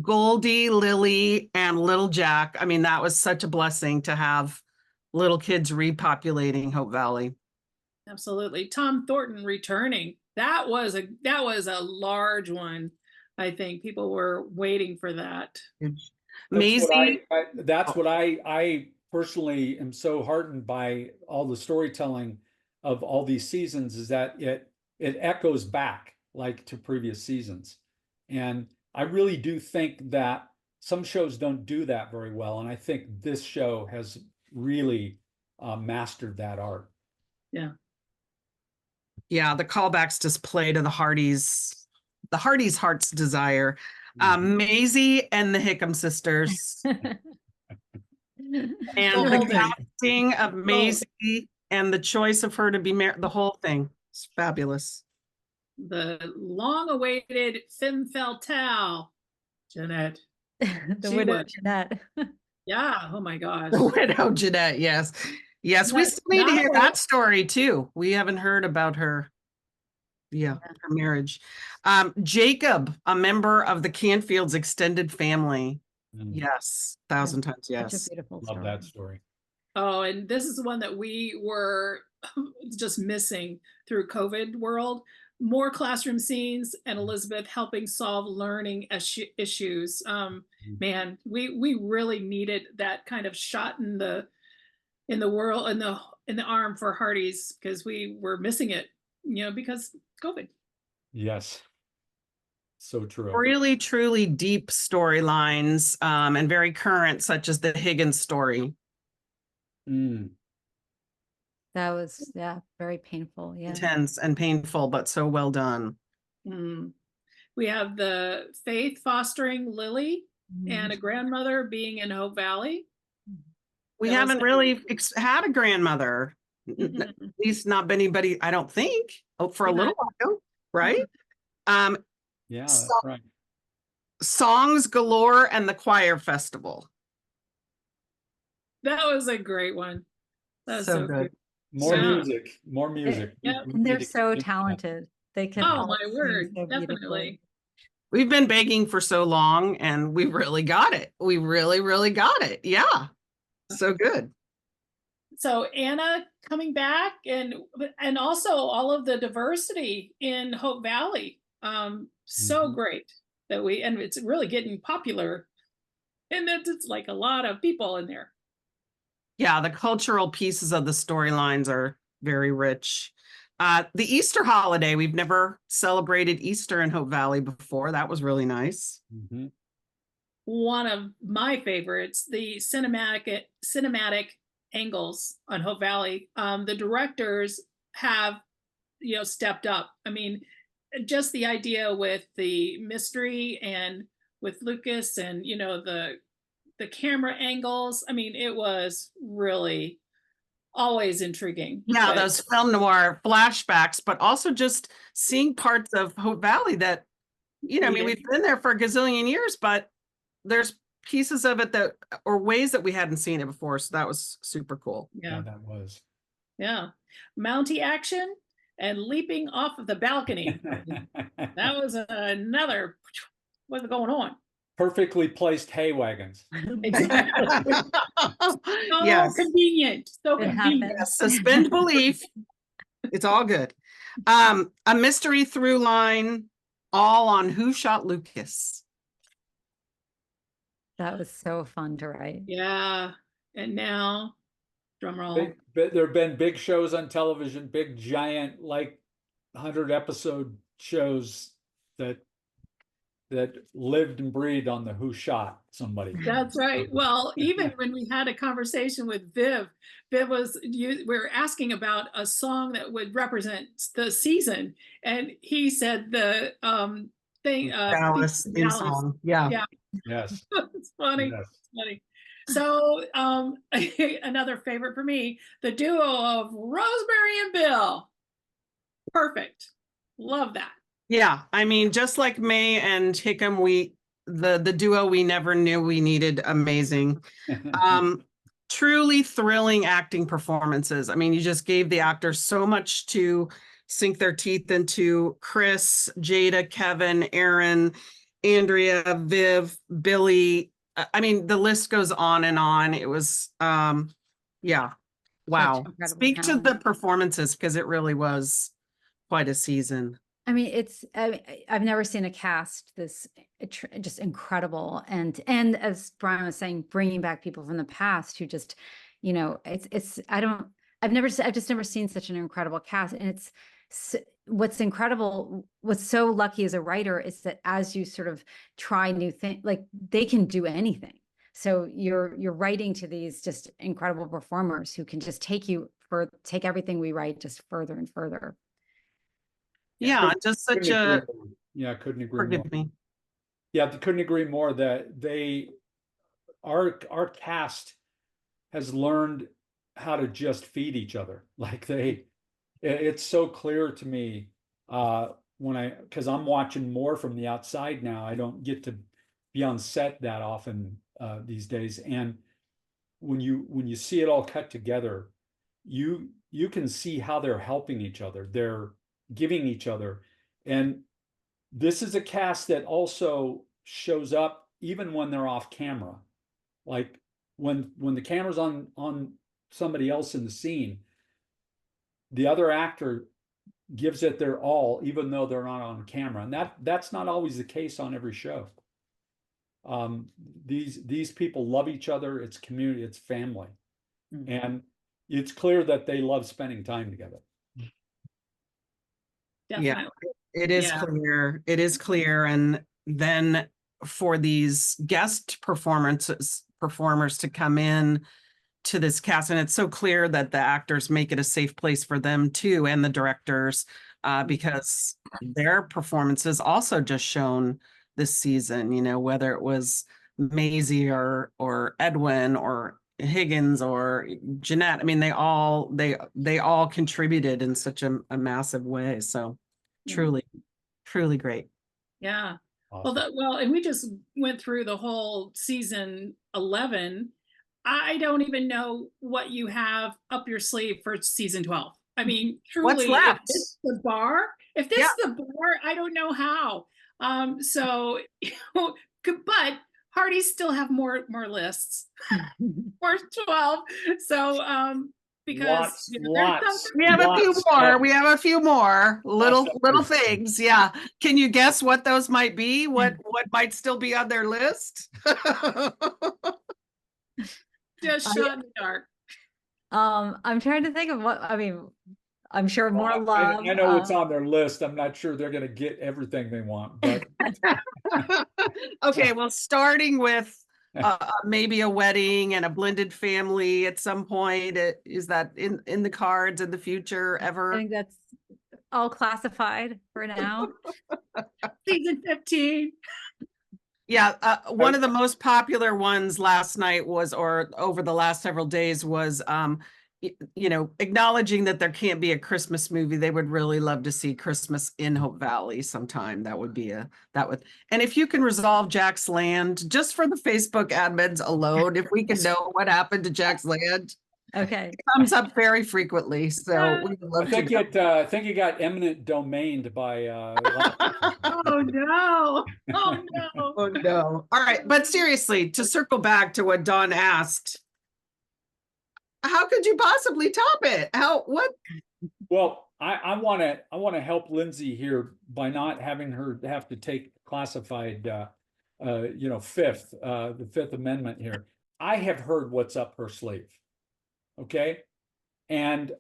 Goldie, Lily, and little Jack. I mean, that was such a blessing to have little kids repopulating Hope Valley. Absolutely. Tom Thornton returning. That was a large one. I think people were waiting for that. Maisie. That's what I personally am so heartened by all the storytelling of all these seasons, is that it echoes back like to previous seasons. And I really do think that some shows don't do that very well. And I think this show has really mastered that art. Yeah. Yeah, the callbacks just play to the Hearties' heart's desire. Maisie and the Hickam sisters. And the casting of Maisie and the choice of her to be married, the whole thing is fabulous. The long-awaited femme fatale, Jeanette. The widow Jeanette. Yeah, oh my gosh. The widow Jeanette, yes. Yes, we still need to hear that story too. We haven't heard about her. Yeah, her marriage. Jacob, a member of the Canfield's extended family. Yes, 1,000 times yes. Such a beautiful Love story. that story. Oh, and this is one that we were just missing through COVID world. More classroom scenes and Elizabeth helping solve learning issues. Man, we really needed that kind of shot in the world, in the arm for Hearties, because we were missing it because COVID. Yes. So true. Really, truly deep storylines, and very current, such as the Higgins story. Mm. That was, yeah, very painful. Yeah. Intense and painful, but so well done. Mm. We have the Faith fostering Lily and a grandmother being in Hope Valley. We That was haven't the- really had a grandmother. Mhm. At least not anybody, I don't think, for a Yeah. little while, right? Yeah, So- that's right. Songs galore and the choir festival. That was a great one. That was So so good. good. More Yeah. music, more music. yeah. We And they're need to so continue that. talented. They can Oh all my sing word, so beautifully. definitely. We've been begging for so long and we really got it. We really, really got it. Yeah. So good. So Anna coming back and also all of the diversity in Hope Valley. So Mhm. great that and it's really getting popular. And it's like a lot of people in there. Yeah, the cultural pieces of the storylines are very rich. The Easter holiday, we've never celebrated Easter in Hope Valley before. That was really nice. Mhm. One of my favorites, the cinematic angles on Hope Valley. The directors have, stepped up. I mean, just the idea with the mystery and with Lucas and, the camera angles. I mean, it was really always intriguing. Yeah, But those film noir flashbacks, but also just seeing parts of Hope Valley that, I mean, we've been there for a gazillion years, but there's pieces of it that, or ways that we hadn't seen it before. So that was super cool. yeah, That was. yeah. Mountie action and leaping off of the balcony. That was another, what's going on? Perfectly placed hay wagons. Exactly. So Yes. convenient. So It convenient. happens. Suspend belief. It's all good. A mystery through line, all on Who Shot Lucas. That was so fun to write. Yeah. And now, drum roll. There have been big shows on television, big giant, like 100-episode shows that lived and breathed on the Who Shot Somebody. That's right. Well, even when we had a conversation with Viv we were asking about a song that would represent the season, and he said the thing Dallas in Dallas. song. Yeah. Yeah. Yes. It's funny. Yes. It's funny. So another favorite for me, the duo of Rosemary and Bill. Perfect. Love that. Yeah. I mean, just like May and Hickam, the duo we never knew we needed, amazing. Truly thrilling acting performances. I mean, you just gave the actors so much to sink their teeth into. Chris, Jada, Kevin, Aaron, Andrea, Viv, Billy. I mean, the list goes on and on. It was, yeah. Wow. incredible Speak to talent. the performances because it really was quite a season. I mean, I've never seen a cast this just incredible, and as Brian was saying, bringing back people from the past who just, I've just never seen such an incredible cast, and what's incredible, what's so lucky as a writer is that as you sort of try new things, like they can do anything. So you're writing to these just incredible performers who can just take everything we write just further and further. Yeah, just such a, Yeah, couldn't agree more. forgive me. Yeah, couldn't agree more that our cast has learned how to just feed each other. Like it's so clear to me because I'm watching more from the outside now. I don't get to be on set that often these days. And when you see it all cut together, you can see how they're helping each other. They're giving each other. And this is a cast that also shows up even when they're off camera. Like when the camera's on somebody else in the scene, the other actor gives it their all, even though they're not on camera. And that's not always the case on every show. These people love each other. It's community, it's family. And it's clear that they love spending time together. definitely. It is Yeah. clear. It is clear. And then for these guest performers to come in to this cast, and it's so clear that the actors make it a safe place for them too, and the directors, because their performances also just shown this season, you know, whether it was Maisie or Edwin or Higgins or Jeanette. I mean, they all contributed in such a massive way. So truly great. Yeah. Awesome. Well, and we just went through the whole season 11. I don't even know what you have up your sleeve for season 12. I mean, What's truly, if left? this is the bar, I don't know how. So, but Hearties still have more lists for 12. So, because Lots. We have a few more. We have a few more little things. Yeah. Can you guess what those might be? What might still be on their list? just shot in the dark. I'm trying to think of what, I mean, I'm sure more I love. know what's on their list. I'm not sure they're going to get everything they want, but Okay, well, starting with maybe a wedding and a blended family at some point. Is that in the cards in the future I ever? think that's all classified for now. Season 15. Yeah, one of the most popular ones last night was, or over the last several days was, you know, acknowledging that there can't be a Christmas movie. They would really love to see Christmas in Hope Valley sometime. That would be and if you can resolve Jack's Land, just for the Facebook admins alone, if we can know what happened to Jack's Land, Okay. it comes up very frequently. So we would love to know. I think it got eminent domained by Oh no. Oh no. Oh no. All right, but seriously, to circle back to what Dawn asked, how could you possibly top it? What? Well, I want to help Lindsay here by not having her have to take classified you know, the Fifth Amendment here. I have heard what's up her sleeve. Okay? And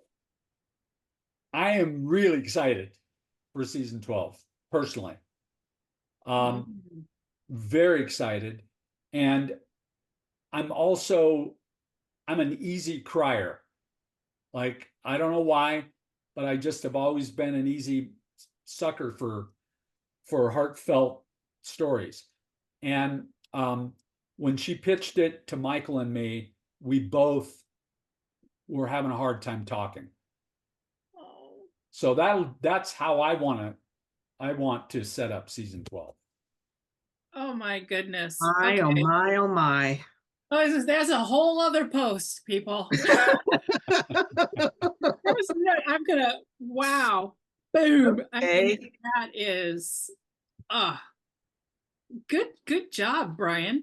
I am really excited for season 12, personally. Very excited. And I'm an easy crier. Like, I don't know why, but I just have always been an easy sucker for heartfelt stories. And when she pitched it to Michael and me, we both were having a hard time talking. So that's how I want to set up season 12. Oh my goodness. My, oh my, oh my. Oh, that's a whole other post, people. I'm gonna, wow. Boom. I mean, that is good job, Brian.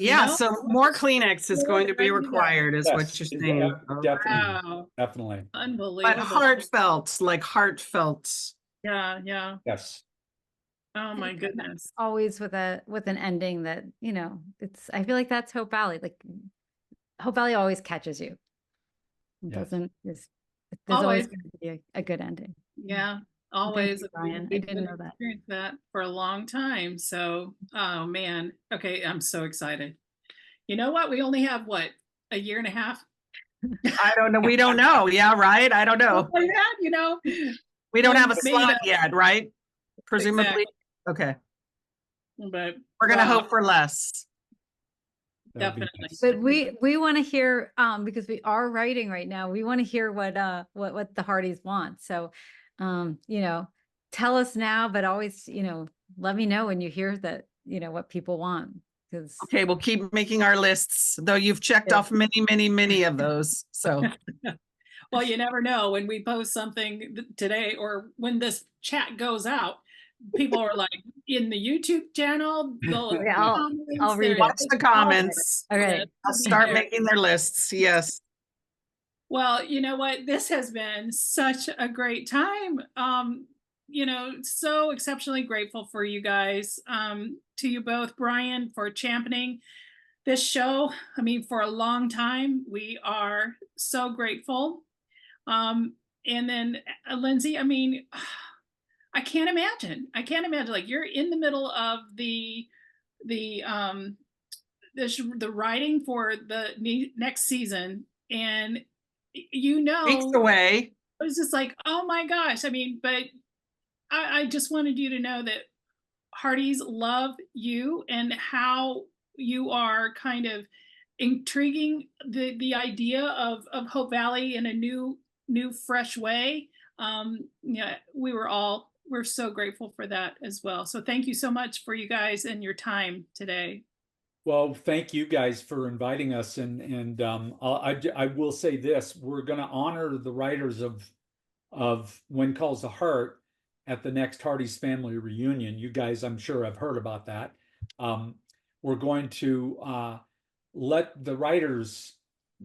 Yeah, You know? so more Kleenex is going to be required, is what you're saying. Definitely. Unbelievable. But heartfelt. Yeah. Yes. Oh my goodness. Always with an ending that, you know, I feel like that's Hope Valley. Like Hope Valley always catches you. It doesn't, there's always going to be a good ending. Yeah. Always. Brian. I didn't know that. Experienced that for a long time. So, oh man. Okay, I'm so excited. You know what? We only have a year and a half. I don't know. We don't know. Yeah, right. I don't know. Like that, you know. We don't have a slot yet, right? Presumably. Exactly. Okay. But we're gonna hope for less. Definitely. But we want to hear, because we are writing right now, we want to hear what the Hearties want. So you know, tell us now, but always, you know, let me know when you hear that, you know, what people want. Okay, we'll keep making our lists, though you've checked off many of those. So well, you never know when we post something today or when this chat goes out, people are like in the YouTube channel. I'll read watch the comments. All right. I'll start making their lists. Yes. Well, you know what? This has been such a great time. You know, so exceptionally grateful for you guys, to you both, Brian, for championing this show. I mean, for a long time, we are so grateful. And then Lindsay, I mean, I can't imagine. I can't imagine, like, you're in the middle of the writing for the next season, and Takes away. it was just like, oh my gosh. I mean, but I just wanted you to know that Hearties love you and how you are kind of intriguing the idea of Hope Valley in a new fresh way. Yeah, we're so grateful for that as well. So thank you so much for you guys and your time today. Well, thank you guys for inviting us, and I will say this: we're going to honor the writers of When Calls the Heart at the next Hearties family reunion. You guys, I'm sure, have heard about that. We're going to let the writers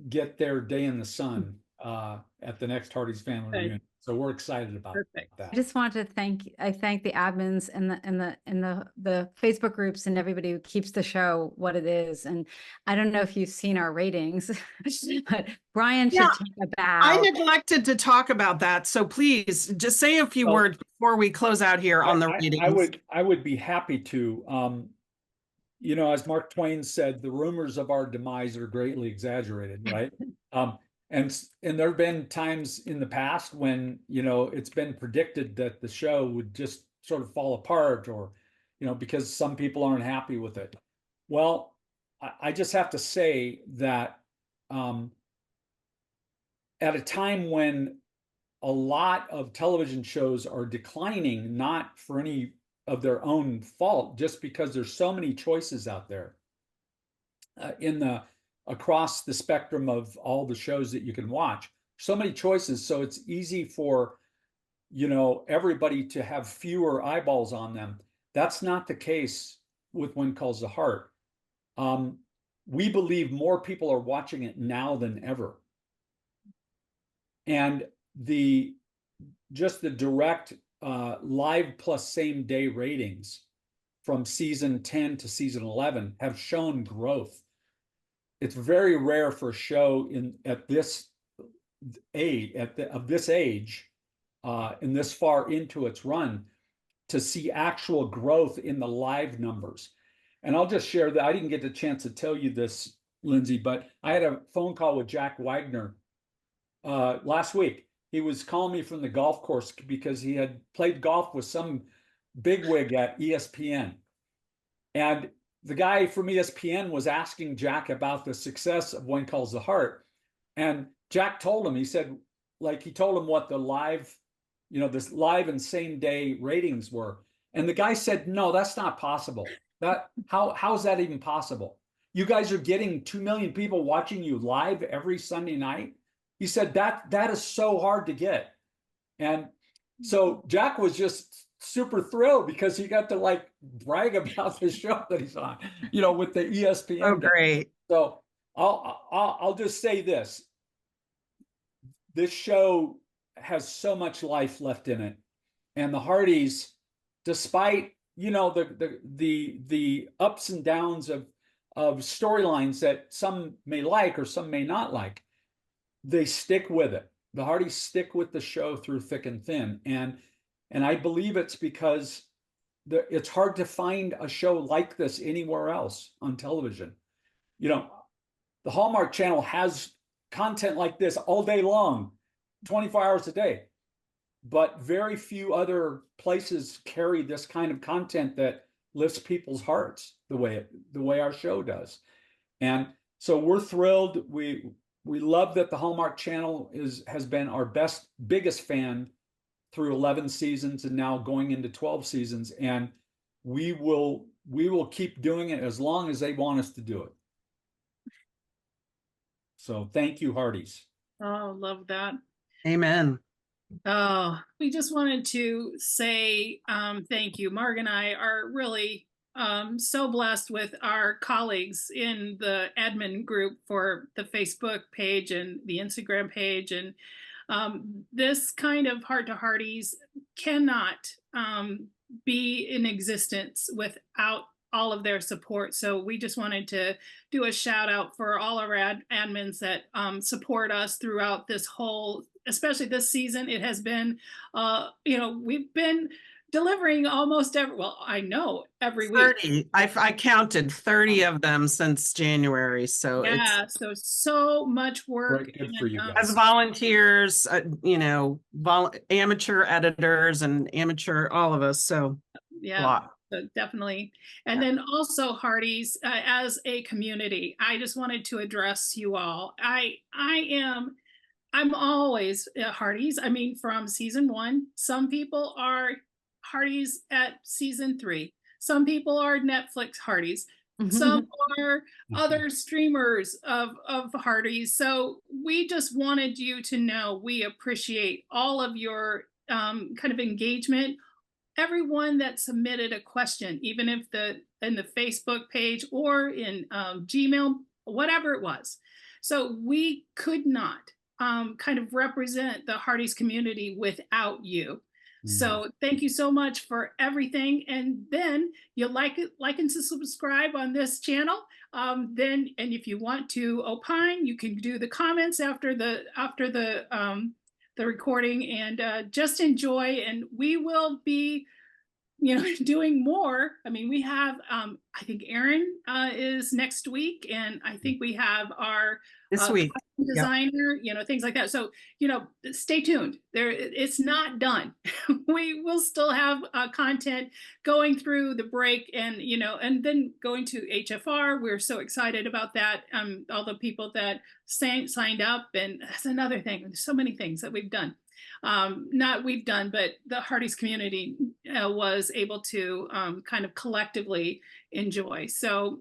get their day in the sun at the next Hearties family reunion. So we're excited about that. I just want to thank the admins and the Facebook groups and everybody who keeps the show what it is. And I don't know if you've seen our ratings, but Brian should take a bow. I neglected to talk about that, so please just say a few words before we close out here on the ratings. I would be happy to. You know, as Mark Twain said, the rumors of our demise are greatly exaggerated, right? And there have been times in the past when, you know, it's been predicted that the show would just sort of fall apart, or, you know, because some people aren't happy with it. Well, I just have to say that at a time when a lot of television shows are declining, not for any of their own fault, just because there's so many choices out there across the spectrum of all the shows that you can watch, so many choices. So it's easy for, you know, everybody to have fewer eyeballs on them. That's not the case with When Calls the Heart. We believe more people are watching it now than ever. And just the direct live plus same day ratings from season 10 to season 11 have shown growth. It's very rare for a show at this age, of this age, and this far into its run, to see actual growth in the live numbers. And I'll just share that I didn't get the chance to tell you this, Lindsay, but I had a phone call with Jack Wagner last week. He was calling me from the golf course because he had played golf with some bigwig at ESPN. And the guy from ESPN was asking Jack about the success of When Calls the Heart. And Jack told him, he said, like, he told him what the live, you know, this live and same day ratings were. And the guy said, no, that's not possible. How is that even possible? You guys are getting 2 million people watching you live every Sunday night. He said that is so hard to get. And so Jack was just super thrilled because he got to like brag about the show that he's on, you know, with the ESPN. Oh, great. So I'll just say this. This show has so much life left in it. And the Hearties, despite, you know, the ups and downs of storylines that some may like or some may not like, they stick with it. The Hearties stick with the show through thick and thin. And I believe it's because it's hard to find a show like this anywhere else on television. You know, the Hallmark Channel has content like this all day long, 24 hours a day. But very few other places carry this kind of content that lifts people's hearts the way our show does. And so we're thrilled. We love that the Hallmark Channel has been our biggest fan through 11 seasons and now going into 12 seasons. And we will keep doing it as long as they want us to do it. So thank you, Hearties. Oh, love that. Amen. Oh, we just wanted to say thank you. Marg and I are really so blessed with our colleagues in the admin group for the Facebook page and the Instagram page. And this kind of Heart to Hearties cannot be in existence without all of their support. So we just wanted to do a shout out for all of our admins that support us throughout this whole, especially this season. It has been, you know, we've been delivering almost I know every week. 30. I counted 30 of them since January. So it's Yeah, so much work. Right, good for you as guys. volunteers, you know, amateur editors and amateur, all of us. So a Yeah, lot. so definitely. And then also Hearties, as a community, I just wanted to address you all. I'm always at Hearties. I mean, from season 1, some people are Hearties at season 3. Some people are Netflix Hearties. Some are other streamers of Hearties. So we just wanted you to know we appreciate all of your kind of engagement. Everyone that submitted a question, even if in the Facebook page or in Gmail, whatever it was. So we could not kind of represent the Hearties community without you. So thank you so much for everything. And then you like and subscribe on this channel. And if you want to opine, you can do the comments after the recording, and just enjoy. And we will be, doing more. I mean, we have, I think Aaron is next week, and I think we have our This week. designer, things like that. So, stay tuned. It's not done. We will still have content going through the break, and and then going to HFR. We're so excited about that. All the people that signed up, and that's another thing. There's so many things that we've done. Not we've done, but the Hearties community was able to kind of collectively enjoy. So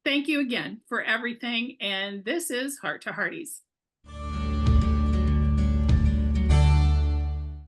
thank you again for everything. And this is Heart to Hearties.